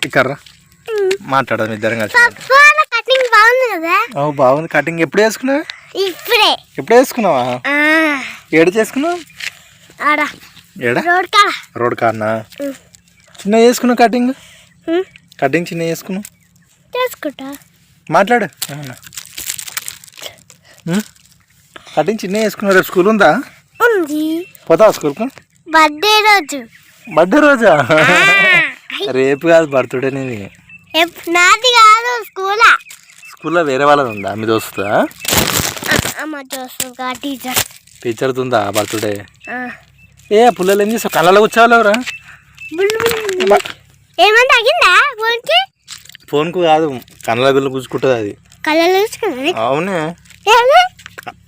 ఇక్కడ మాట్లాడదాం ఇద్దరం కలిసి. కటింగ్ బాగుంది కదా? బాగుంది. కటింగ్ ఎప్పుడు వేసుకున్నావు? ఎప్పుడు వేసుకున్నావా? ఏడు చేసుకున్నావు? ఏడా రోడ్ కార్నా? చిన్న చేసుకున్నావు కటింగ్? కటింగ్ చిన్న చేసుకున్నావు? మాట్లాడు. కటింగ్ చిన్న చేసుకున్నావు. రేపు స్కూల్ ఉందా? పోతావా స్కూల్కు? బర్త్డే రోజా? రేపు కాదు, బర్త్డే నీది. నాది కాదు, స్కూల్లో వేరే వాళ్ళది ఉందా? మీ దోస్తుదా? టీచర్ది ఉందా బర్త్డే? ఏ పుల్లలు ఏం చేస్తావు? కళ్ళలో కూర్చోవాలెవరా? ఫోన్కు కాదు, కళ్ళ గుళ్ళు కూర్చుకుంటుంది అది. అవునే.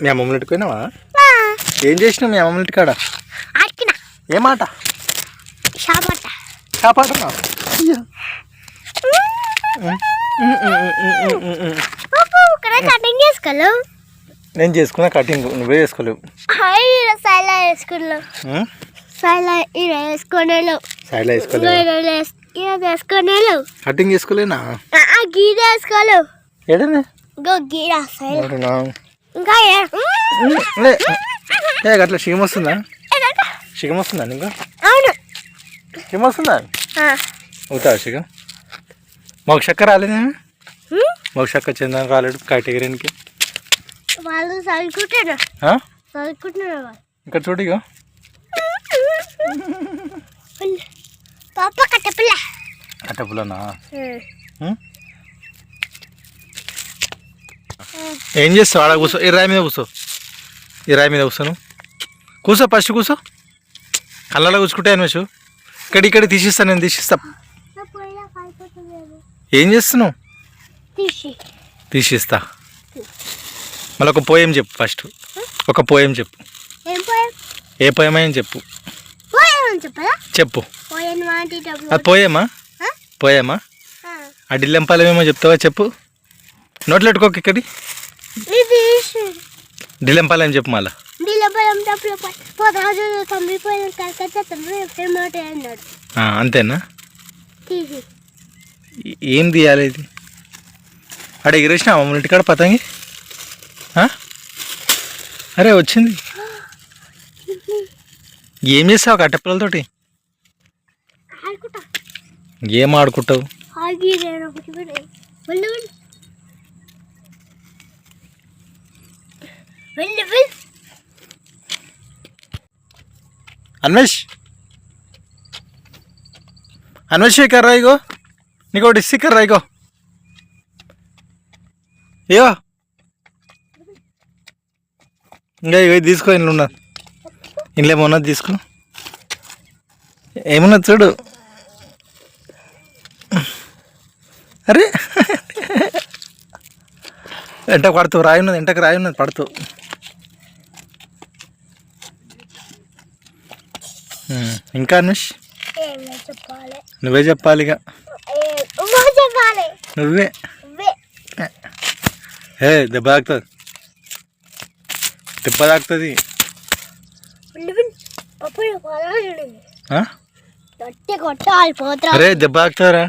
మీ అమ్మమ్మ ఇంటికి పోయినావా? ఏం చేసినావు మీ అమ్మమ్మ ఇంటికాడ? ఏమాట? చాపాటనా? నేను చేసుకున్నా కటింగ్, నువ్వే చేసుకోలేవు. కటింగ్ చేసుకోలేనా? ఏడనే అట్లా షిగం వస్తుందా? షిగం వస్తుందా ఇంకా? షిగం వస్తుందా? అవుతా షిగం. మాకు చక్క రాలేదా? మాకు చక్క చందన రాలేడు కేటగిరీకి. ఇక్కడ చూడు ఇక కట్టపుల్లనా? ఏం చేస్తావు? ఆడ కూర్చో. ఈ రాయి మీద కూర్చో. ఈ రాయి మీద కూర్చోను. కూర్చో, ఫస్ట్ కూర్చో. కళ్ళలో కూర్చుకుంటే అనిమేషు. ఇక్కడ తీసిస్తాను, నేను తీసిస్తా. ఏం చేస్తున్నావు? తీసిస్తా. మళ్ళీ ఒక పోయం చెప్పు. ఫస్ట్ ఒక పోయం చెప్పు. ఏ పోయం అని చెప్పు. చెప్పు. అది పోయేమా? పోయేమా? ఆ డిల్లెంపాలెమేమో చెప్తావా? చెప్పు. నోట్లు పెట్టుకోక. ఇక్కడి డిల్లెంపాలెం చెప్పు. మళ్ళా అంతేనా? ఏం తీయాలి ఇది? అక్కడ ఎగిరేసిన మమ్మల్ని ఇంటికాడ పతంగి. అరే వచ్చింది. ఏం చేస్తావు కట్టెపిల్లలతోటి? ఏం ఆడుకుంటావు? అన్వేష్ ఇక్కడ రా. ఇగో నీకు ఒకటి స్టిక్కర్ రా. ఇగో ఇగో ఇంకా ఇవి తీసుకో. ఇంట్లో ఉన్నది, ఇంట్లో ఏమన్నది తీసుకో. ఏమన్నది చూడు. అరే ఎంటకు పడుతూ రాయి ఉన్నది, ఎంటకు రాయి ఉన్నది పడుతూ. ఇంకా అన్వేష్ నువ్వే చెప్పాలి. ఇక నువ్వే. దెబ్బ తాకుతుంది, దెబ్బ తాకుతుంది. అరే దెబ్బ తాకుతుందిరా.